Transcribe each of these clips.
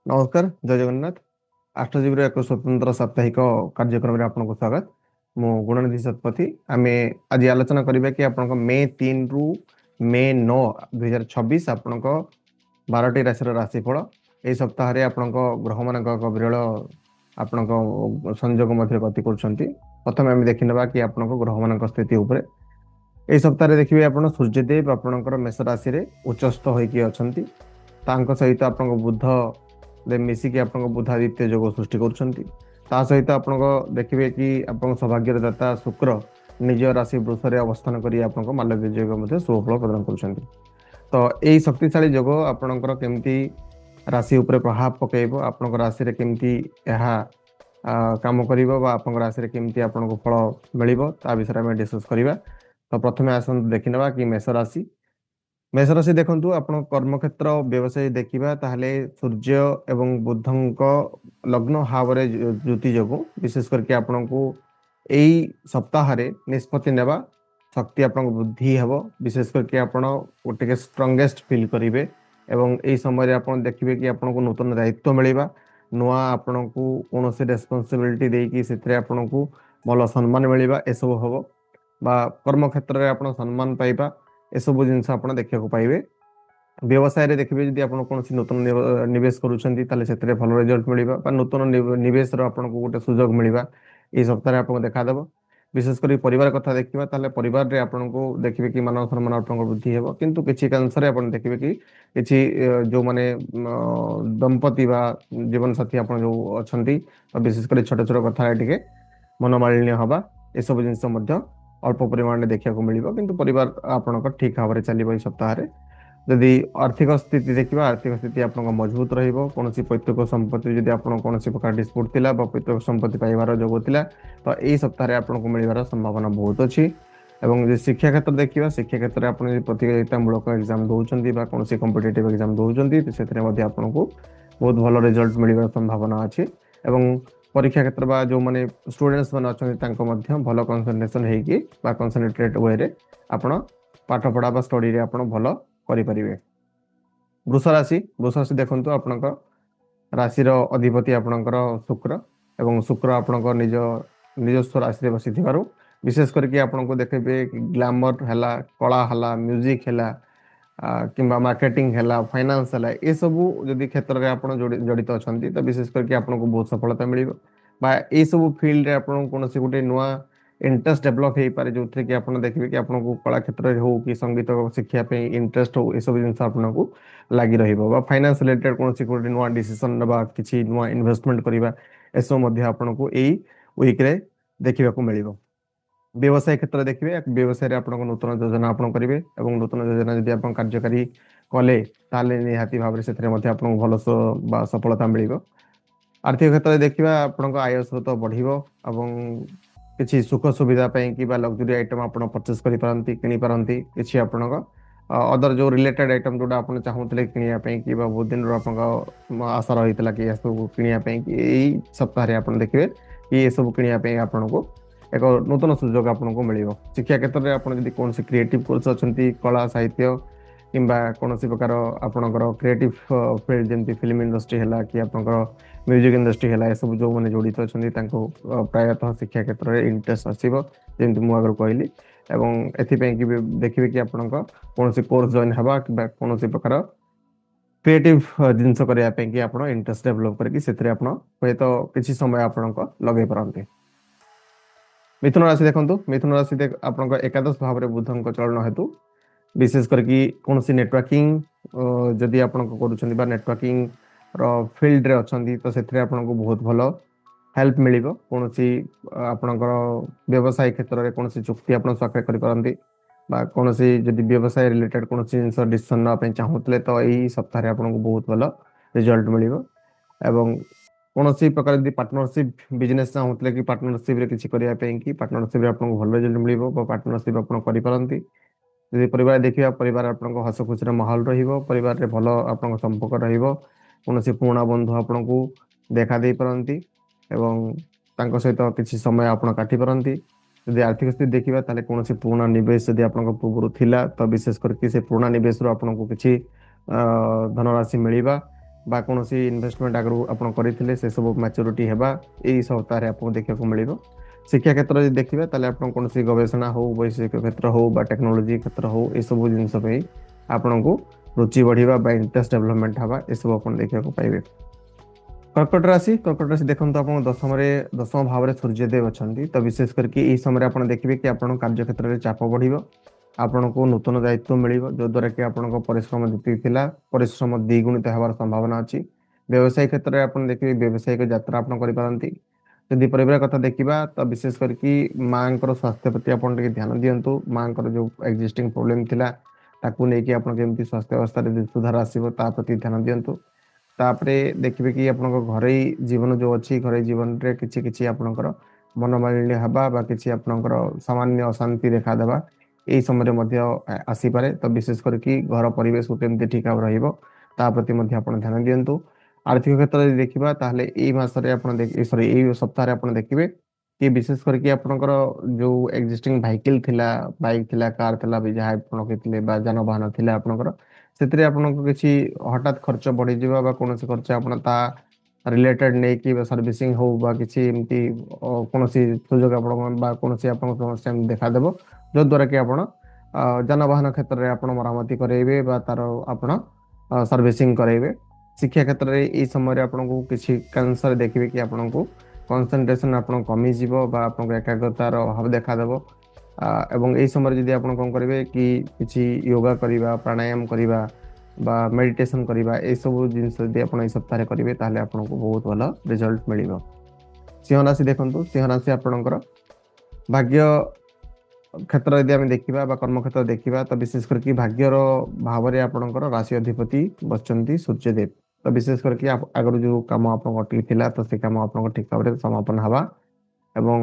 ନମସ୍କାର, ଜୟ ଜଗନ୍ନାଥ। ଆଷ୍ଟ୍ରଜୀବୀର ଏକ ସ୍ୱତନ୍ତ୍ର ସାପ୍ତାହିକ କାର୍ଯ୍ୟକ୍ରମରେ ଆପଣଙ୍କୁ ସ୍ୱାଗତ। ମୁଁ ଗୁଣନିଧି ଶତପଥୀ। ଆମେ ଆଜି ଆଲୋଚନା କରିବା କି ଆପଣଙ୍କ ମେ 3 ରୁ ମେ 9 2026 ଆପଣଙ୍କ 12ଟି ରାଶିର ରାଶିଫଳ। ଏହି ସପ୍ତାହରେ ଆପଣଙ୍କ ଗ୍ରହମାନଙ୍କ ଏକ ବିରଳ ଆପଣଙ୍କ ସଂଯୋଗ ମଧ୍ୟରେ ଗତି କରୁଛନ୍ତି। ପ୍ରଥମେ ଆମେ ଦେଖିନେବା କି ଆପଣଙ୍କ ଗ୍ରହମାନଙ୍କ ସ୍ଥିତି ଉପରେ। ଏହି ସପ୍ତାହରେ ଦେଖିବେ ଆପଣ ସୂର୍ଯ୍ୟଦେବ ଆପଣଙ୍କର ମେଷ ରାଶିରେ ଉଚ୍ଚସ୍ଥ ହୋଇକି ଅଛନ୍ତି। ତାଙ୍କ ସହିତ ଆପଣଙ୍କ ବୁଧ ମିଶିକି ଆପଣଙ୍କ ବୁଧାଦିତ୍ୟ ଯୋଗ ସୃଷ୍ଟି କରୁଛନ୍ତି। ତା ସହିତ ଆପଣଙ୍କ ଦେଖିବେ କି ଆପଣଙ୍କ ସୌଭାଗ୍ୟର ଦାତା ଶୁକ୍ର ନିଜ ରାଶି ବୃଷରେ ଅବସ୍ଥାନ କରି ଆପଣଙ୍କ ମାଲବ୍ୟ ଯୋଗ ମଧ୍ୟ ଶୁଭଫଳ ପ୍ରଦାନ କରୁଛନ୍ତି। ତ ଏଇ ଶକ୍ତିଶାଳୀ ଯୋଗ ଆପଣଙ୍କର କେମିତି ରାଶି ଉପରେ ପ୍ରଭାବ ପକାଇବ, ଆପଣଙ୍କ ରାଶିରେ କେମିତି ଏହା କାମ କରିବ ବା ଆପଣଙ୍କ ରାଶିରେ କେମିତି ଆପଣଙ୍କୁ ଫଳ ମିଳିବ, ତା ବିଷୟରେ ଆମେ ଡିସ୍କସ୍ କରିବା। ତ ପ୍ରଥମେ ଆସନ୍ତୁ ଦେଖିନେବା କି ମେଷ ରାଶି। ମେଷ ରାଶି ଦେଖନ୍ତୁ, ଆପଣ କର୍ମକ୍ଷେତ୍ର ବ୍ୟବସାୟ ଦେଖିବା ତାହେଲେ ସୂର୍ଯ୍ୟ ଏବଂ ବୁଧଙ୍କ ଲଗ୍ନ ଭାବରେ ଯୁତି ଯୋଗୁଁ ବିଶେଷ କରିକି ଆପଣଙ୍କୁ ଏଇ ସପ୍ତାହରେ ନିଷ୍ପତ୍ତି ନେବା ଶକ୍ତି ଆପଣଙ୍କ ବୃଦ୍ଧି ହେବ। ବିଶେଷ କରିକି ଆପଣ ଟିକେ ଷ୍ଟ୍ରଙ୍ଗେଷ୍ଟ ଫିଲ୍ କରିବେ ଏବଂ ଏହି ସମୟରେ ଆପଣ ଦେଖିବେ କି ଆପଣଙ୍କୁ ନୂତନ ଦାୟିତ୍ୱ ମିଳିବା, ନୂଆ ଆପଣଙ୍କୁ କୌଣସି ରେସ୍ପନ୍ସିବିଲିଟି ଦେଇକି ସେଥିରେ ଆପଣଙ୍କୁ ଭଲ ସମ୍ମାନ ମିଳିବା, ଏସବୁ ହେବ। ବା କର୍ମକ୍ଷେତ୍ରରେ ଆପଣ ସମ୍ମାନ ପାଇବା, ଏସବୁ ଜିନିଷ ଆପଣ ଦେଖିବାକୁ ପାଇବେ। ବ୍ୟବସାୟରେ ଦେଖିବେ ଯଦି ଆପଣ କୌଣସି ନୂତନ ନିବେଶ କରୁଛନ୍ତି ତାହେଲେ ସେଥିରେ ଭଲ ରେଜଲ୍ଟ ମିଳିବା ବା ନୂତନ ନିବେଶର ଆପଣଙ୍କୁ ଗୋଟେ ସୁଯୋଗ ମିଳିବା ଏହି ସପ୍ତାହରେ ଆପଣଙ୍କୁ ଦେଖାଦେବ। ବିଶେଷ କରି ପରିବାର କଥା ଦେଖିବା ତାହେଲେ ପରିବାରରେ ଆପଣଙ୍କୁ ଦେଖିବେ କି ମାନ ସମ୍ମାନ ଆପଣଙ୍କ ବୃଦ୍ଧି ହେବ, କିନ୍ତୁ କିଛି କାଂଶରେ ଆପଣ ଦେଖିବେ କି କିଛି ଯେଉଁମାନେ ଦମ୍ପତି ବା ଜୀବନସାଥୀ ଆପଣ ଯେଉଁ ଅଛନ୍ତି ବା ବିଶେଷ କରି ଛୋଟ ଛୋଟ କଥାରେ ଟିକେ ମନମାଳିନ୍ୟ ହେବା, ଏସବୁ ଜିନିଷ ମଧ୍ୟ ଅଳ୍ପ ପରିମାଣରେ ଦେଖିବାକୁ ମିଳିବ। କିନ୍ତୁ ପରିବାର ଆପଣଙ୍କ ଠିକ୍ ଭାବରେ ଚାଲିବ ଏହି ସପ୍ତାହରେ। ଯଦି ଆର୍ଥିକ ସ୍ଥିତି ଦେଖିବା, ଆର୍ଥିକ ସ୍ଥିତି ଆପଣଙ୍କ ମଜବୁତ ରହିବ। କୌଣସି ପୈତୃକ ସମ୍ପତ୍ତି ଯଦି ଆପଣ କୌଣସି ପ୍ରକାର ଡିସ୍ପ୍ୟୁଟ୍ ଥିଲା ବା ପୈତୃକ ସମ୍ପତ୍ତି ପାଇବାର ଯୋଗ ଥିଲା ତ ଏହି ସପ୍ତାହରେ ଆପଣଙ୍କୁ ମିଳିବାର ସମ୍ଭାବନା ବହୁତ ଅଛି। ଏବଂ ଯଦି ଶିକ୍ଷା କ୍ଷେତ୍ର ଦେଖିବା, ଶିକ୍ଷା କ୍ଷେତ୍ରରେ ଆପଣ ଯଦି ପ୍ରତିଯୋଗିତାମୂଳକ ଏକ୍ଜାମ୍ ଦେଉଛନ୍ତି ବା କୌଣସି କମ୍ପିଟେଟିଭ୍ ଏକ୍ଜାମ୍ ଦେଉଛନ୍ତି ସେଥିରେ ମଧ୍ୟ ଆପଣଙ୍କୁ ବହୁତ ଭଲ ରେଜଲ୍ଟ ମିଳିବାର ସମ୍ଭାବନା ଅଛି। ଏବଂ ପରୀକ୍ଷା କ୍ଷେତ୍ର ବା ଯେଉଁମାନେ ଷ୍ଟୁଡେଣ୍ଟସ୍ ମାନେ ଅଛନ୍ତି ତାଙ୍କ ମଧ୍ୟ ଭଲ କନସେନ୍ଟ୍ରେସନ୍ ହେଇକି ବା କନସେନ୍ଟ୍ରେଟେଡ୍ ୱେରେ ଆପଣ ପାଠପଢ଼ା ବା ଷ୍ଟଡିରେ ଆପଣ ଭଲ କରିପାରିବେ। ବୃଷ ରାଶି ଦେଖନ୍ତୁ, ଆପଣଙ୍କ ରାଶିର ଅଧିପତି ଆପଣଙ୍କର ଶୁକ୍ର ଏବଂ ଶୁକ୍ର ଆପଣଙ୍କ ନିଜସ୍ୱ ରାଶିରେ ବସିଥିବାରୁ ବିଶେଷ କରିକି ଆପଣଙ୍କୁ ଦେଖିବେ ଗ୍ଲାମର ହେଲା, କଳା ହେଲା, ମ୍ୟୁଜିକ୍ ହେଲା କିମ୍ବା ମାର୍କେଟିଂ ହେଲା, ଫାଇନାନ୍ସ ହେଲା, ଏସବୁ ଯଦି କ୍ଷେତ୍ରରେ ଆପଣ ଜଡ଼ିତ ଅଛନ୍ତି ତ ବିଶେଷ କରିକି ଆପଣଙ୍କୁ ବହୁତ ସଫଳତା ମିଳିବ। ବା ଏଇସବୁ ଫିଲ୍ଡରେ ଆପଣଙ୍କୁ କୌଣସି ଗୋଟେ ନୂଆ ଇଣ୍ଟରେଷ୍ଟ ଡେଭଲପ୍ ହେଇପାରେ, ଯେଉଁଥିରେ କି ଆପଣ ଦେଖିବେ କି ଆପଣଙ୍କୁ କଳା କ୍ଷେତ୍ରରେ ହଉ କି ସଙ୍ଗୀତ ଶିଖିବା ପାଇଁ ଇଣ୍ଟରେଷ୍ଟ ହଉ, ଏସବୁ ଜିନିଷ ଆପଣଙ୍କୁ ଲାଗି ରହିବ। ବା ଫାଇନାନ୍ସ ରିଲେଟେଡ୍ କୌଣସି ଗୋଟେ ନୂଆ ଡିସିସନ୍ ନେବା, କିଛି ନୂଆ ଇନଭେଷ୍ଟମେଣ୍ଟ କରିବା, ଏସବୁ ମଧ୍ୟ ଆପଣଙ୍କୁ ଏଇ ୱିକ୍ରେ ଦେଖିବାକୁ ମିଳିବ। ବ୍ୟବସାୟ କ୍ଷେତ୍ରରେ ଦେଖିବେ, ବ୍ୟବସାୟରେ ଆପଣଙ୍କ ନୂତନ ଯୋଜନା ଆପଣ କରିବେ ଏବଂ ନୂତନ ଯୋଜନା ଯଦି ଆପଣ କାର୍ଯ୍ୟକାରୀ କଲେ ତାହେଲେ ନିହାତି ଭାବରେ ସେଥିରେ ମଧ୍ୟ ଆପଣଙ୍କୁ ଭଲ ବା ସଫଳତା ମିଳିବ। ଆର୍ଥିକ କ୍ଷେତ୍ରରେ ଦେଖିବା, ଆପଣଙ୍କ ଆୟ ସ୍ରୋତ ବଢ଼ିବ ଏବଂ କିଛି ସୁଖ ସୁବିଧା ପାଇଁ କିମ୍ବା ଲକ୍ଜରୀ ଆଇଟମ୍ ଆପଣ ପରଚେସ୍ କରିପାରନ୍ତି, କିଣିପାରନ୍ତି। କିଛି ଆପଣଙ୍କ ଅଦର ଯେଉଁ ରିଲେଟେଡ୍ ଆଇଟମ୍ ଯେଉଁଟା ଆପଣ ଚାହୁଁଥିଲେ କିଣିବା ପାଇଁ କିମ୍ବା ବହୁତ ଦିନରୁ ଆପଣଙ୍କ ଆଶା ରହିଥିଲା କି ଏସବୁ କିଣିବା ପାଇଁ, କି ଏଇ ସପ୍ତାହରେ ଆପଣ ଦେଖିବେ କି ଏସବୁ କିଣିବା ପାଇଁ ଆପଣଙ୍କୁ ଏକ ନୂତନ ସୁଯୋଗ ଆପଣଙ୍କୁ ମିଳିବ। ଶିକ୍ଷା କ୍ଷେତ୍ରରେ ଆପଣ ଯଦି କୌଣସି କ୍ରିଏଟିଭ୍ କୋର୍ସ ଅଛନ୍ତି, କଳା ସାହିତ୍ୟ କିମ୍ବା କୌଣସି ପ୍ରକାର ଆପଣଙ୍କର କ୍ରିଏଟିଭ୍ ଫିଲ୍ଡ ଯେମିତି ଫିଲ୍ମ ଇଣ୍ଡଷ୍ଟ୍ରି ହେଲା କି ଆପଣଙ୍କର ମ୍ୟୁଜିକ୍ ଇଣ୍ଡଷ୍ଟ୍ରି ହେଲା, ଏସବୁ ଯେଉଁମାନେ ଜଡ଼ିତ ଅଛନ୍ତି ତାଙ୍କୁ ପ୍ରାୟତଃ ଶିକ୍ଷା କ୍ଷେତ୍ରରେ ଇଣ୍ଟରେଷ୍ଟ ଆସିବ, ଯେମିତି ମୁଁ ଆଗରୁ କହିଲି। ଏବଂ ଏଥିପାଇଁ କି ଦେଖିବେ କି ଆପଣଙ୍କ କୌଣସି କୋର୍ସ ଜଏନ୍ ହେବା କିମ୍ବା କୌଣସି ପ୍ରକାର କ୍ରିଏଟିଭ୍ ଜିନିଷ କରିବା ପାଇଁ କି ଆପଣ ଇଣ୍ଟରେଷ୍ଟ ଡେଭଲପ୍ କରିକି ସେଥିରେ ଆପଣ ହୁଏତ କିଛି ସମୟ ଆପଣଙ୍କ ଲଗେଇ ପାରନ୍ତି। ମିଥୁନ ରାଶି ଦେଖନ୍ତୁ, ମିଥୁନ ରାଶି ଆପଣଙ୍କ ଏକାଦଶ ଭାବରେ ବୁଧଙ୍କ ଚଳନ ହେତୁ ବିଶେଷ କରିକି କୌଣସି ନେଟୱାର୍କିଂ ଯଦି ଆପଣଙ୍କ କରୁଛନ୍ତି ବା ନେଟୱାର୍କିଂର ଫିଲ୍ଡରେ ଅଛନ୍ତି ତ ସେଥିରେ ଆପଣଙ୍କୁ ବହୁତ ଭଲ ହେଲ୍ପ ମିଳିବ। କୌଣସି ଆପଣଙ୍କର ବ୍ୟବସାୟ କ୍ଷେତ୍ରରେ କୌଣସି ଚୁକ୍ତି ଆପଣ ସ୍ୱାକ୍ଷର କରିପାରନ୍ତି ବା କୌଣସି ଯଦି ବ୍ୟବସାୟ ରିଲେଟେଡ୍ କୌଣସି ଜିନିଷ ଡିସିସନ୍ ନେବା ପାଇଁ ଚାହୁଁଥିଲେ ତ ଏଇ ସପ୍ତାହରେ ଆପଣଙ୍କୁ ବହୁତ ଭଲ ରେଜଲ୍ଟ ମିଳିବ। ଏବଂ କୌଣସି ପ୍ରକାର ଯଦି ପାର୍ଟନରସିପ୍ ବିଜନେସ୍ ଚାହୁଁଥିଲେ କି ପାର୍ଟନରସିପ୍ରେ କିଛି କରିବା ପାଇଁ କି ପାର୍ଟନରସିପ୍ରେ ଆପଣଙ୍କୁ ଭଲ ରେଜଲ୍ଟ ମିଳିବ ବା ପାର୍ଟନରସିପ୍ ଆପଣ କରିପାରନ୍ତି। ଯଦି ପରିବାର ଦେଖିବା, ପରିବାର ଆପଣଙ୍କ ହସ ଖୁସିର ମାହୋଲ ରହିବ, ପରିବାରରେ ଭଲ ଆପଣଙ୍କ ସମ୍ପର୍କ ରହିବ। କୌଣସି ପୁରୁଣା ବନ୍ଧୁ ଆପଣଙ୍କୁ ଦେଖା ଦେଇପାରନ୍ତି ଏବଂ ତାଙ୍କ ସହିତ କିଛି ସମୟ ଆପଣ କାଟିପାରନ୍ତି। ଯଦି ଆର୍ଥିକ ସ୍ଥିତି ଦେଖିବା ତାହେଲେ କୌଣସି ପୁରୁଣା ନିବେଶ ଯଦି ଆପଣଙ୍କ ପୂର୍ବରୁ ଥିଲା ତ ବିଶେଷ କରିକି ସେ ପୁରୁଣା ନିବେଶରୁ ଆପଣଙ୍କୁ କିଛି ଧନରାଶି ମିଳିବା बा कोनोसी इन्वेस्टमेंट आगु आपण करिथिले से सब मैच्योरिटी हेबा एई सप्ताह आपको देखा मिलिबो। शिक्षा क्षेत्र में देखिए ताले आपण कोनोसी गवेषणा हो वैषयिक क्षेत्र हो बा टेक्नोलोजी क्षेत्र हो ए सब जिनस पे आपण को रुचि बढ़िबा बा इंटरेस्ट डेवलपमेंट हवा ए सब आपण देखा पाइबे। कर्कट राशि देखो आप दशम भाव में सूर्यदेव अच्छा तो विशेष करके यही समय आप देखिए कि आप कार्य क्षेत्र में चाप बढ़ आपण को नूतन दायित्व मिल जो द्वारा कि आप परिश्रम जी परिश्रम द्विगुणित होवार संभावना अच्छी। व्यवसाय क्षेत्र में आप देखिए व्यवसायिक यात्रा आप जदि परिवार कथा देखा तो विशेष करके माँ स्वास्थ्य प्रति आप ध्यान दिंतु। माँ जो एक्जिस्टिंग प्रोब्लेम थिला ताकू लेकिन आप स्वास्थ्य अवस्था सुधार आसो प्रति ध्यान दिंतु। तापरे देखिए कि आप घर जीवन जो अच्छी घर जीवन रे किछि किछि आपनकर मनोमालिन्य हवा बा किछि आपनकर सामान्य अशांति देखादेवा यही समय मध्य आसीपारे। तो विशेष करके घर परिवेश को केमती ठीक भाव रहिबो ता प्रति मध्य आपण ध्यान दियंतु। आर्थिक क्षेत्र में देखिबा ताहले एई मासरे आपण सॉरी एई सप्ताह रे आपण देखिबे कि विशेष करके आपनकर जो एक्जिस्टिंग व्हीकल थिला बाइक थिला कार थिला भी जहा आपण केतिले बा जानवाहन थिला आपनकर ସେଥିରେ ଆପଣଙ୍କୁ କିଛି ହଠାତ୍ ଖର୍ଚ୍ଚ ବଢିଯିବା ବା କୌଣସି ଖର୍ଚ୍ଚ ଆପଣ ତା ରିଲେଟେଡ୍ ନେଇକି ବା ସର୍ଭିସିଂ ହଉ ବା କିଛି ଏମିତି କୌଣସି ସୁଯୋଗ ଆପଣଙ୍କ ବା କୌଣସି ଆପଣଙ୍କ ସମସ୍ୟା ଏମିତି ଦେଖାଦେବ ଯଦ୍ୱାରା କି ଆପଣ ଯାନବାହନ କ୍ଷେତ୍ରରେ ଆପଣ ମରାମତି କରାଇବେ ବା ତାର ଆପଣ ସର୍ଭିସିଂ କରାଇବେ। ଶିକ୍ଷା କ୍ଷେତ୍ରରେ ଏଇ ସମୟରେ ଆପଣଙ୍କୁ କିଛି କାଂଶରେ ଦେଖିବେ କି ଆପଣଙ୍କୁ କନସେନ୍ଟ୍ରେସନ ଆପଣ କମିଯିବ ବା ଆପଣଙ୍କ ଏକାଗ୍ରତାର ଅଭାବ ଦେଖାଦେବ। ଏବଂ ଏଇ ସମୟରେ ଯଦି ଆପଣ କଣ କରିବେ कि किसी योगा करिबा प्राणायाम करिबा बा मेडिटेशन करिबा ए सब जिनिस यदि आपण ए सप्ताह करिवे ताहले आपनको बहुत भलो रिजल्ट मिलिबो। सिंह राशि देखंतु सिंह राशि आपणकर भाग्य क्षेत्र यदि आम देखा बा कर्म क्षेत्र देखा तो विशेष करके भाग्यर भाव में आपणकर राशि अधिपति बसचंती सूर्यदेव। तो विशेष करके आगर जो काम आप अटकी थिला तो से काम आप ठीक भाव में समापन हवा एवं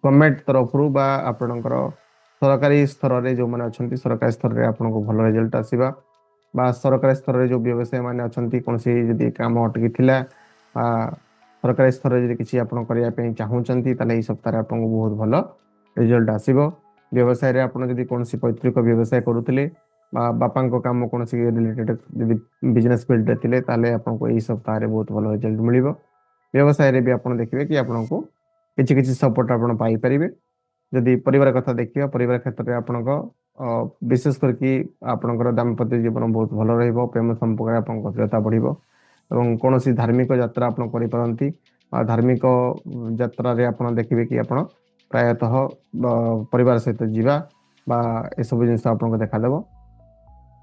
गवर्नमेंट तरफ बा आपणकर सरकारी स्तर में जो मैंने अच्छा सरकारी स्तर में आपको भल रिजल्ट आसवा बा सरकारी स्तर में जो व्यवसायी मैंने अच्छा कौन सी कम अटकी थिला सरकारी स्तर में किसी आप चाहूँगी ताले सप्ताह आपको बहुत भल रिजल्ट आसो। व्यवसाय रे आप कौन पैतृक व्यवसाय करुले बापा काम कौन रिलेटेड बिजनेस फील्ड थे ताले आपको यही सप्ताह बहुत भल रिजल्ट मिल। व्यवसाय रे भी आप देखिए कि आपको किसी किसी सपोर्ट आप पाइपर। जदि परिवार कथा देखिए परिवार क्षेत्र में आपण विशेष करके आपणकर दाम्पत्य जीवन बहुत भल रहिबो प्रेम संपर्क आपन गभीरता बढ़िबो एवं कौन सी धार्मिक यात्रा आपन करि परंती धार्मिक यात्रा रे आपन देखिबे कि आपन प्रायतः परिवार सहित जीवा बा ए सब जिनिस आपन को देखा देबो।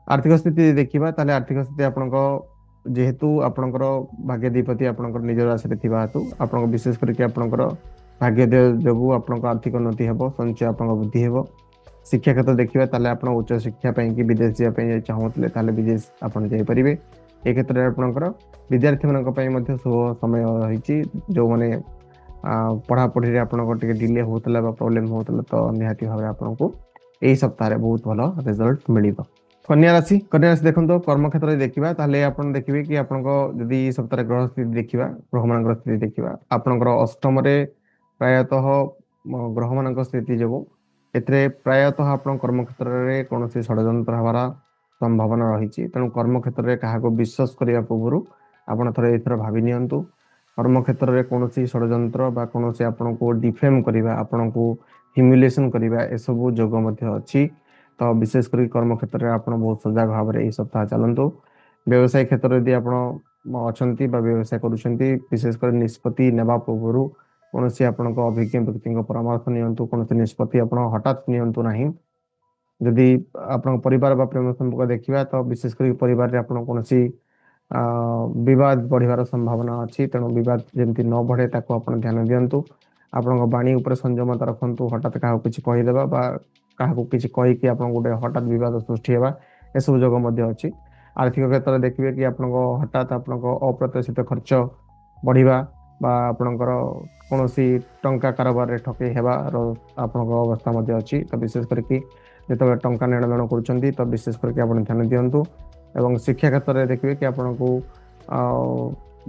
आर्थिक स्थिति देखिबा ताले आर्थिक स्थिति आपनको जेहेतु आपनकर भाग्याधिपति आपनकर निज राशि रे थिबा हेतु आपन विशेष करके आपनकर भाग्य जो आपन आर्थिक उन्नति हे संचय आप वृद्धि हे। शिक्षा क्षेत्र देखिए ताले आप उच्च शिक्षा कि विदेश जावाई चाहूले ताले विदेश आपन जाइपारे। ए क्षेत्र में आपंकर विद्यार्थी मान शुभ समय रही जो मैंने पढ़ापढ़ी आपन डिले होता प्रोब्लेम होता तो निहाती भाव आपको यही सप्ताह बहुत भल रिजल्ट मिल। कन्या राशि देखो कर्म क्षेत्र में देखा ताले आपन देखिए कि आपड़ी सप्ताह ग्रह स्थिति देखा ग्रह मान स्थिति देखा आपंकर अष्टम प्रायतः ग्रह मान स्थिति जो प्रायतः आप कर्म क्षेत्र में कौन षड्यंत्र हमार संभावना रही तेणु कर्म क्षेत्र में क्या विश्वास करने पूर्व आप थोड़ा भावी नियंतु। कर्म क्षेत्र में कौन षड्यंत्र बा कौन आपन को डिफेम करवा आपन को ह्यूमिलेशन करवा एसबू जोग अच्छी। तो विशेष कर कर्म क्षेत्र में आप बहुत सजग भाव में सप्ताह चलतु। व्यवसाय क्षेत्र यदि आप अच्छा व्यवसाय करुँच विशेषकर निष्पत्ति नेबा पूर्व कौन आपन अभिज्ञ व्यक्ति परामर्श नियंतु कौन निष्पत्ति आप हठात नियंतु नहीं। जदि आप परिवार बा प्रेम संपर्क देखा तो विशेषकर परिवार में आप कौन विवाद बढ़िवार संभावना अच्छी तेणु विवाद जमी न बढ़े ताको आप ध्यान दिंतु। आपण बाणी उपर संयमता रखु हठात क्या किसी कहीदेवा क्या किसी कहीकि आप गोटे हठात विवाद सृष्टि होगा एसबू जोग अच्छी। आर्थिक क्षेत्र में देखिए कि आप हठात आप अप्रत्याशित खर्च बढ़िया आपणकर कौन टंका कारोबार ठकई होबार आप अवस्था अच्छी। तो विशेष करके जो टंका नेण देण कर तो विशेष करके आप ध्यान दिंतु। एवं शिक्षा क्षेत्र में देखिए कि आपन को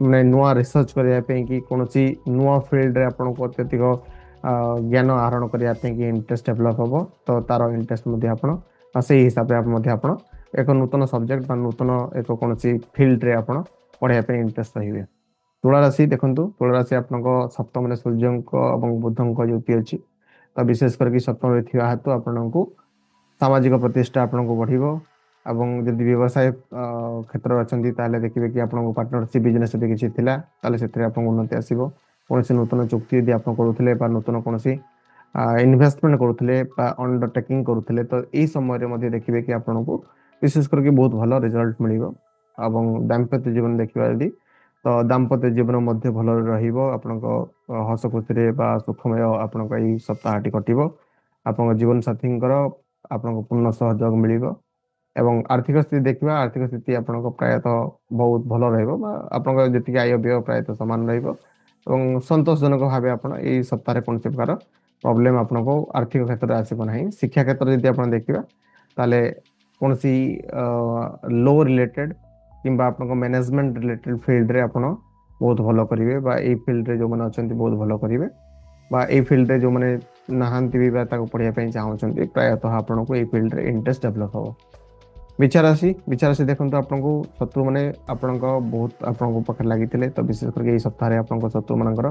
मैंने नुआ रिसर्च करने कि कौन नुआ फील्ड रे आपन को अत्यधिक ज्ञान आहरण करने इंटरेस्ट डेभलप हम तो तार इंटरेस्ट से हिसाब से आप एक नूतन सब्जेक्ट नूतन एक कौन फील्ड रे आप पढ़ाई पे इंटरेस्ट रहिबे। तुला राशि देखंतु, तुला राशि आपनको सप्तम रे सूर्यंक एवं बुधंक युति अछि। तो विशेष करके सप्तम रे थिया हेतु आपनको सामाजिक प्रतिष्ठा आपनको बढ़िबो। एवं जदि व्यवसाय क्षेत्र अछंती ताले देखिबे कि आपनको पार्टनरशिप बिजनेस यदि किछि थिला ताले सेतरे आपनको उन्नति आसीबो। कोनोसी नूतन चुक्ति यदि आपण करूथिले बा नूतन कोनोसी इन्वेस्टमेंट करूथिले बा अंडरटेकिंग करूथिले तो एई समय रे मध्ये देखिबे कि आपनको विशेष करके बहुत भलो रिजल्ट मिलिबो। एवं दाम्पत्य जीवन देखिबा यदि तो दाम्पत्य जीवन मध्ये भलो रहिबो। आपनको हस खुशी रे बा सुखमय आपनको एई सप्ताहटी कटिबो। आपनको जीवन साथींकर आपनको पूर्ण सहयोग मिलिबो। एवं आर्थिक स्थिति देखिबा, आर्थिक स्थिति आपनको प्रायतः बहुत भलो रहइबो बा आपनको जेतिक आय व्यय प्रायतः समान रहइबो। एवं संतोषजनक भावे आपण एई सप्ताह रे कोनसे प्रकार प्रॉब्लम आपनको आर्थिक क्षेत्र रे आसीबो नाही। शिक्षा क्षेत्र यदि आपण देखिबा ताले कोनसी लो रिलेटेड किंबा आपनको मैनेजमेंट रिलेटेड फील्ड रे आपण बहुत भलो करिवे बा एई फील्ड रे जो माने अछंती बहुत भलो करिवे बा एई फील्ड रे जो माने नाहांती भी बा ताको पढ़िया पई चाहउछंती प्रायतः आपनको एई फील्ड रे इंटरेस्ट डेवलप हो। विचार राशि देखंतु आपनको शत्रु माने आपनको बहुत आपनको पाखे लागिथिले तो विशेष करके एई सप्ताह रे आपनको शत्रु मानकर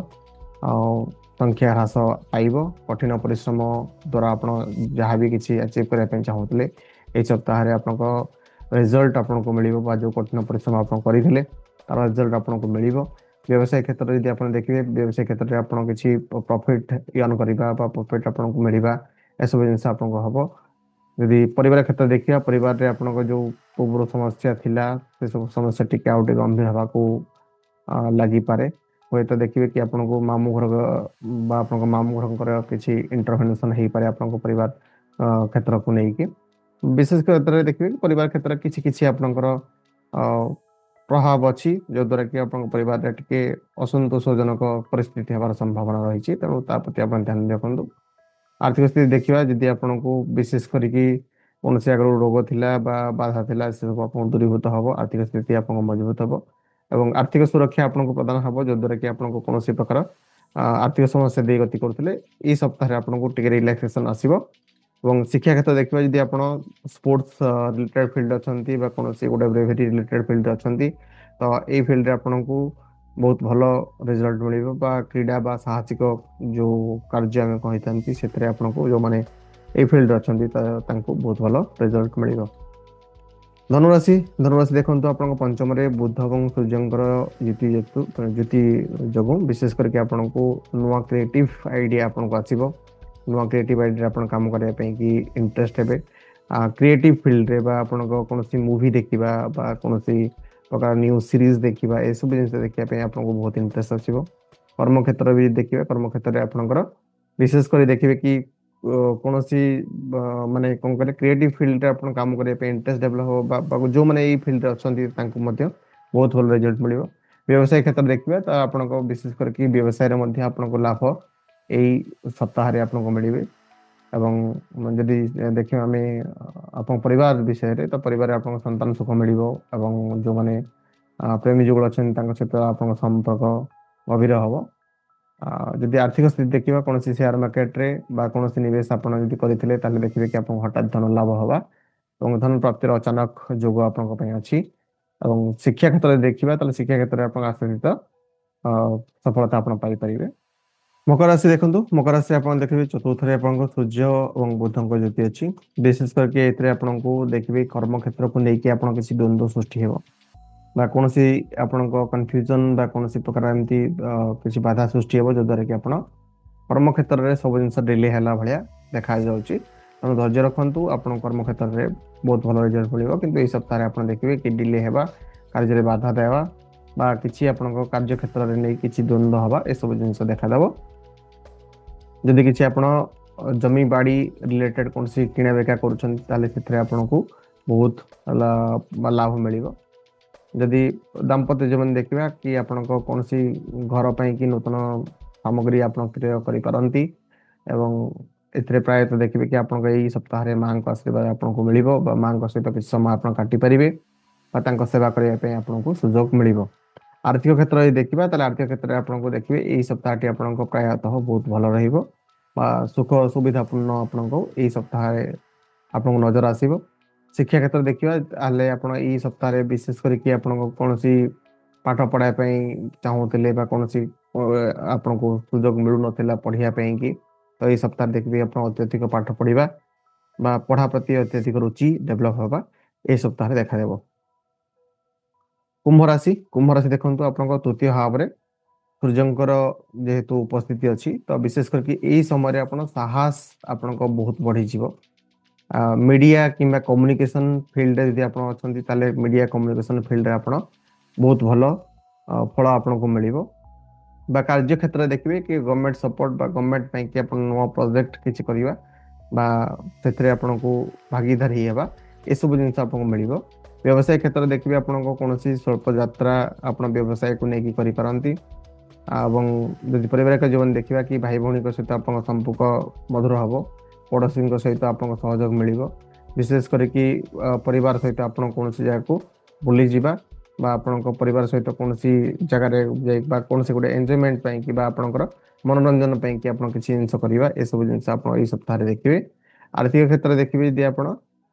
संख्या ह्रास पाइबो। कठिन परिश्रम द्वारा आपण जहाँ भी किसी अचीव करने पे चाहूले एई सप्ताह रे आपनको रिजल्ट आपनको मिलिबो बा जो कठिन परिश्रम आपण करिथिले तार रिजल्ट आपनको मिलिबो। व्यवसाय क्षेत्र रे यदि आपण देखिबे व्यवसाय क्षेत्र रे आपण किछि प्रॉफिट अर्न करिबा बा प्रॉफिट आपनको मिलिबा एसब जिनस आपनको हबो। यदि परिवार क्षेत्र देखिया परिवार रे आपनको जो पूर्व समस्या थिला से सब समस्या टिके आउट गंभीर हवा को लागि पारे। होय तो देखिबे कि आपनको मामू घर बा आपनको मामू घर किछि इंटरवेंशन हेई पारे आपनको परिवार क्षेत्र को नै कि विशेष क्षेत्र रे देखिबे कि परिवार क्षेत्र किछि किछि आपनकर प्रभाव अछि जो द्वारा कि आपनको परिवार रे टिके असंतोषजनक परिस्थिति हवार संभावना रही छि। तेणु ता प्रति आपण ध्यान रखंतु। आर्थिक स्थिति देखिबा जदि आपनको विशेष करिकि कोनोसी आगरो रोग थिला बा बाधा थिला से सब आपन दूरीभूत हबो। आर्थिक स्थिति आपन मजबूत हबो एवं आर्थिक सुरक्षा आपनको प्रदान हबो जो द्वारा कि आपनको कोनोसी प्रकार आर्थिक समस्या दे गति करथिले ई सप्ताह रे आपनको टिके रिलैक्सेशन आसीबो। एवं शिक्षा क्षेत्र देखिबा जदि आपण स्पोर्ट्स रिलेटेड फील्ड अछंती बा कोनोसी गोटे ब्रेवरी रिलेटेड फील्ड अछंती तो एई फील्ड रे आपनको बहुत भलो रिजल्ट मिलिबो बा क्रीडा बा साहसिक जो कार्य हम कहितांती सेतरे आपनको जो माने ए फील्ड अछंती तांको बहुत भलो रिजल्ट मिलिबो। धनुराशि देखंतु आपनको पंचम रे बुध एवं सूर्यंकर युति जगो विशेष करके आपनको नुवा क्रिएटिव आइडिया आपनको आसीबो। नुवा क्रिएटिव आइडिया आपण काम करे पे कि इंटरेस्ट हेबे। क्रिएटिव फील्ड रे बा आपनको कोनोसी मूवी देखिबा बा कोनोसी प्रकार न्यू सीरीज देखिबा ए सब जिंस देखिया पे आपनको बहुत इंटरेस्ट आसीबो। कर्म क्षेत्र भी देखिबा कर्म क्षेत्र रे आपनकर विशेष कर देखिबे कि कोनोसी माने कोन करे क्रिएटिव फील्ड रे आपण काम करे पे इंटरेस्ट डेवलप हो बा जो माने ई फील्ड रे अछंती तांको मध्य बहुत भल रिजल्ट मिलिबो। व्यवसाय क्षेत्र देखिबा त आपनको विशेष करके व्यवसाय रे मध्य आपनको लाभ एई सप्ताह रे आपनको मिलिबे। एवं जदि देखिबा हमें आपन परिवार विषय रे तो परिवार रे आपनको संतान सुख मिलिबो एवं जो माने प्रेमी जुगल अछन तांको सहित आपनको संपर्क गभीर हबो। जदि आर्थिक स्थिति देखिबा कोनोसी शेयर मार्केट रे बा कोनोसी निवेश आपण जदि करिथिले ताले देखिबे कि आपन हठात धन लाभ हवा एवं धन प्राप्तिर अचानक जोग आपनको पय अछि। एवं शिक्षा क्षेत्र रे देखिबा ताले शिक्षा क्षेत्र रे आपन आश्रित सफलता आपण पाई परिबे। मकर राशि देखंतु मकर राशि आपण देखिबे चतुर्थ रे आपनको सूर्य एवं बुधंक युति अछि। विशेष करके एतरे आपनको देखिबे कर्म क्षेत्र को लेके आपण किछि द्वंद्व सृष्टि हेबो बा कोनोसी आपनको कन्फ्यूजन बा कोनोसी प्रकार एमती किछि बाधा सृष्टि हेबो जो द्वारा कि आपण कर्म क्षेत्र रे सब जिंस डिले हैला भलिया देखा जाउची। तनो धैर्य रखंतु आपण कर्म क्षेत्र रे बहुत भलो रिजल्ट मिलिबो। किंतु ए सप्ताह रे आपण देखिबे कि डिले हेबा कार्य रे बाधा देवा बा किछि आपनको कार्य क्षेत्र रे नै किछि द्वंद्व हवा ए सब जिंस देखा देबो। जदि किछि आपण जमी बाड़ी रिलेटेड कोनसी किना बेका करूछन ताले सेथरे आपनको बहुत लाभ मिलिबो। जदि दाम्पत्य जीवन देखिबा कि आपनको कोनसी घर पई कि नूतन सामग्री आपण क्रय करि परंती एवं एथरे प्रायतः देखिबे कि आपनको एई सप्ताह रे मां को आशीर्वाद आपनको मिलिबो बा मां को सहित किछ समय आपण काटि परिबे बा तांको सेवा करिया पे आपनको सुयोग मिलिबो। आर्थिक क्षेत्र रे देखिबा ताले आर्थिक क्षेत्र रे आपनको देखिबे एई सप्ताहटी आपनको प्रायतः बहुत भलो रहिबो बा सुख सुविधापूर्ण आपनको एई सप्ताह रे आपनको नजर आसीबो। शिक्षा क्षेत्र देखिबा आले आपण एई सप्ताह रे विशेष करी कि आपनको कोनोसी ପାଠ ପଢ଼ିବା ପାଇଁ ଚାହୁଁଥିଲେ ବା କୌଣସି ଆପଣଙ୍କୁ ସୁଯୋଗ ମିଳୁନଥିଲା ପଢ଼ିବା ପାଇଁ କି ତ ଏଇ ସପ୍ତାହରେ ଦେଖିବେ ଆପଣ ଅତ୍ୟଧିକ ପାଠ ପଢ଼ିବା ବା ପଢ଼ା ପ୍ରତି ଅତ୍ୟଧିକ ରୁଚି ଡେଭଲପ ହେବା ଏଇ ସପ୍ତାହରେ ଦେଖାଦେବ। କୁମ୍ଭ ରାଶି ଦେଖନ୍ତୁ ଆପଣଙ୍କ ତୃତୀୟ ଭାବରେ ସୂର୍ଯ୍ୟଙ୍କର ଯେହେତୁ ଉପସ୍ଥିତି ଅଛି ତ ବିଶେଷ କରିକି ଏଇ ସମୟରେ ଆପଣ ସାହସ ଆପଣଙ୍କ ବହୁତ ବଢ଼ିଯିବ। ମିଡ଼ିଆ କିମ୍ବା କମ୍ୟୁନିକେସନ୍ ଫିଲ୍ଡରେ ଯଦି ଆପଣ ଅଛନ୍ତି ତାହେଲେ ମିଡ଼ିଆ କମ୍ୟୁନିକେସନ୍ ଫିଲ୍ଡରେ ଆପଣ ବହୁତ ଭଲ ଫଳ ଆପଣଙ୍କୁ ମିଳିବ। ବା କାର୍ଯ୍ୟ କ୍ଷେତ୍ରରେ ଦେଖିବେ କି ଗଭର୍ଣ୍ଣମେଣ୍ଟ ସପୋର୍ଟ ବା ଗଭର୍ଣ୍ଣମେଣ୍ଟ ପାଇଁ କି ଆପଣ ନୂଆ ପ୍ରୋଜେକ୍ଟ କିଛି କରିବା ବା ସେଥିରେ ଆପଣଙ୍କୁ ଭାଗିଦାରୀ ହେବା ଏସବୁ ଜିନିଷ ଆପଣଙ୍କୁ ମିଳିବ। ବ୍ୟବସାୟ କ୍ଷେତ୍ରରେ ଦେଖିବେ ଆପଣଙ୍କ କୌଣସି ସ୍ୱଳ୍ପ ଯାତ୍ରା ଆପଣ ବ୍ୟବସାୟକୁ ନେଇକି କରିପାରନ୍ତି। ଏବଂ ଯଦି ପାରିବାରିକ ଜୀବନ ଦେଖିବା କି ଭାଇ ଭଉଣୀଙ୍କ ସହିତ ଆପଣଙ୍କ ସମ୍ପର୍କ ମଧୁର ହେବ, ପଡ଼ୋଶୀଙ୍କ ସହିତ ଆପଣଙ୍କ ସହଯୋଗ ମିଳିବ। ବିଶେଷ କରିକି ପରିବାର ସହିତ ଆପଣ କୌଣସି ଜାଗାକୁ ବୁଲିଯିବା ବା ଆପଣଙ୍କ ପରିବାର ସହିତ କୌଣସି ଜାଗାରେ ଯାଇ ବା କୌଣସି ଗୋଟେ ଏନ୍ଜୟମେଣ୍ଟ ପାଇଁ କି ବା ଆପଣଙ୍କର ମନୋରଞ୍ଜନ ପାଇଁ କି ଆପଣ କିଛି ଜିନିଷ କରିବା ଏସବୁ ଜିନିଷ ଆପଣ ଏଇ ସପ୍ତାହରେ ଦେଖିବେ। ଆର୍ଥିକ କ୍ଷେତ୍ରରେ ଦେଖିବେ ଯଦି ଆପଣ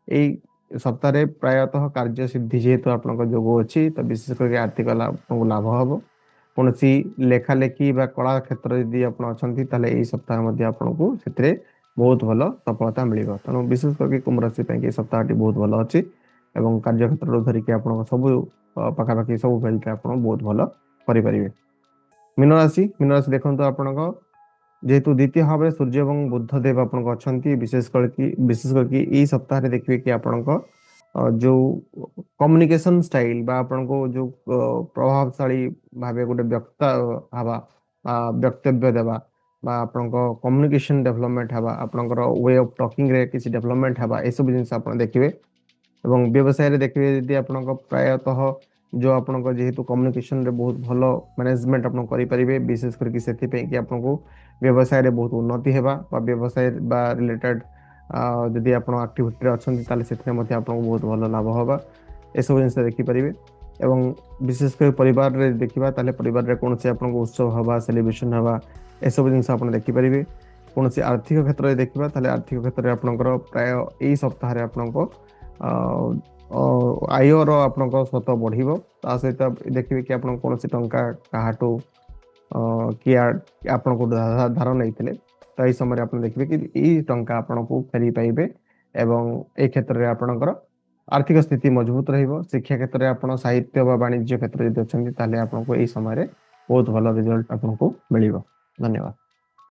ଏଇ ସପ୍ତାହରେ ପ୍ରାୟତଃ କାର୍ଯ୍ୟ ସିଦ୍ଧି ଯେହେତୁ ଆପଣଙ୍କ ଯୋଗ ଅଛି ତ ବିଶେଷ କରି ଆର୍ଥିକ ଆପଣଙ୍କୁ ଲାଭ ହେବ। କୌଣସି ଲେଖାଲେଖି ବା କଳା କ୍ଷେତ୍ରରେ ଯଦି ଆପଣ ଅଛନ୍ତି ତାହେଲେ ଏଇ ସପ୍ତାହ ମଧ୍ୟ ଆପଣଙ୍କୁ ସେଥିରେ ବହୁତ ଭଲ ସଫଳତା ମିଳିବ। ତେଣୁ ବିଶେଷ କରିକି କୁମ୍ଭ ରାଶି ପାଇଁ ଏ ସପ୍ତାହଟି ବହୁତ ଭଲ ଅଛି ଏବଂ କାର୍ଯ୍ୟକ୍ଷେତ୍ରରୁ ଧରିକି ଆପଣଙ୍କ ସବୁ ପାଖାପାଖି ସବୁ ଫିଲ୍ଡରେ ଆପଣ ବହୁତ ଭଲ କରିପାରିବେ। ମୀନ ରାଶି ଦେଖନ୍ତୁ ଆପଣଙ୍କ ଯେହେତୁ ଦ୍ୱିତୀୟ ଭାବରେ ସୂର୍ଯ୍ୟ ଏବଂ ବୁଧ ଦେବ ଆପଣଙ୍କ ଅଛନ୍ତି ବିଶେଷ କରିକି ଏଇ ସପ୍ତାହରେ ଦେଖିବେ କି ଆପଣଙ୍କ ଯୋଉ କମ୍ୟୁନିକେସନ ଷ୍ଟାଇଲ ବା ଆପଣଙ୍କୁ ଯୋଉ ପ୍ରଭାବଶାଳୀ ଭାବେ ଗୋଟେ ବକ୍ତବ୍ୟ ଦେବା ବା ଆପଣଙ୍କ କମ୍ୟୁନିକେସନ ଡେଭଲପମେଣ୍ଟ ହେବା, ଆପଣଙ୍କର ୱେ ଅଫ୍ ଟକିଂରେ କିଛି ଡେଭଲପମେଣ୍ଟ ହେବା ଏସବୁ ଜିନିଷ ଆପଣ ଦେଖିବେ। ଏବଂ ବ୍ୟବସାୟରେ ଦେଖିବେ ଯଦି ଆପଣଙ୍କ ପ୍ରାୟତଃ ଯୋଉ ଆପଣଙ୍କ ଯେହେତୁ କମ୍ୟୁନିକେସନରେ ବହୁତ ଭଲ ମ୍ୟାନେଜମେଣ୍ଟ ଆପଣ କରିପାରିବେ ବିଶେଷ କରିକି ସେଥିପାଇଁ କି ଆପଣଙ୍କୁ ବ୍ୟବସାୟରେ ବହୁତ ଉନ୍ନତି ହେବା ବା ବ୍ୟବସାୟ ବା ରିଲେଟେଡ୍ ଯଦି ଆପଣ ଆକ୍ଟିଭିଟିରେ ଅଛନ୍ତି ତାହେଲେ ସେଥିରେ ମଧ୍ୟ ଆପଣଙ୍କୁ ବହୁତ ଭଲ ଲାଭ ହେବା ଏସବୁ ଜିନିଷ ଦେଖିପାରିବେ। ଏବଂ ବିଶେଷ କରି ପରିବାରରେ ଦେଖିବା ତାହେଲେ ପରିବାରରେ କୌଣସି ଆପଣଙ୍କୁ ଉତ୍ସବ ହେବା, ସେଲିବ୍ରେସନ୍ ହେବା ଏସବୁ ଜିନିଷ ଆପଣ ଦେଖିପାରିବେ। କୌଣସି ଆର୍ଥିକ କ୍ଷେତ୍ରରେ ଦେଖିବା ତାହେଲେ ଆର୍ଥିକ କ୍ଷେତ୍ରରେ ଆପଣଙ୍କର ପ୍ରାୟ ଏଇ ସପ୍ତାହରେ ଆପଣଙ୍କ ଆୟର ଆପଣଙ୍କ ସ୍ୱତ ବଢ଼ିବ। ତା ସହିତ ଦେଖିବେ କି ଆପଣ କୌଣସି ଟଙ୍କା କାହାଠୁ କିଏ ଆପଣଙ୍କୁ ଧାର ନେଇଥିଲେ ତ ଏଇ ସମୟରେ ଆପଣ ଦେଖିବେ କି ଏଇ ଟଙ୍କା ଆପଣଙ୍କୁ ଫେରି ପାଇବେ ଏବଂ ଏଇ କ୍ଷେତ୍ରରେ ଆପଣଙ୍କର ଆର୍ଥିକ ସ୍ଥିତି ମଜବୁତ ରହିବ। ଶିକ୍ଷା କ୍ଷେତ୍ରରେ ଆପଣ ସାହିତ୍ୟ ବା ବାଣିଜ୍ୟ କ୍ଷେତ୍ରରେ ଯଦି ଅଛନ୍ତି ତାହେଲେ ଆପଣଙ୍କୁ ଏଇ ସମୟରେ ବହୁତ ଭଲ ରେଜଲ୍ଟ ଆପଣଙ୍କୁ ମିଳିବ। ଧନ୍ୟବାଦ।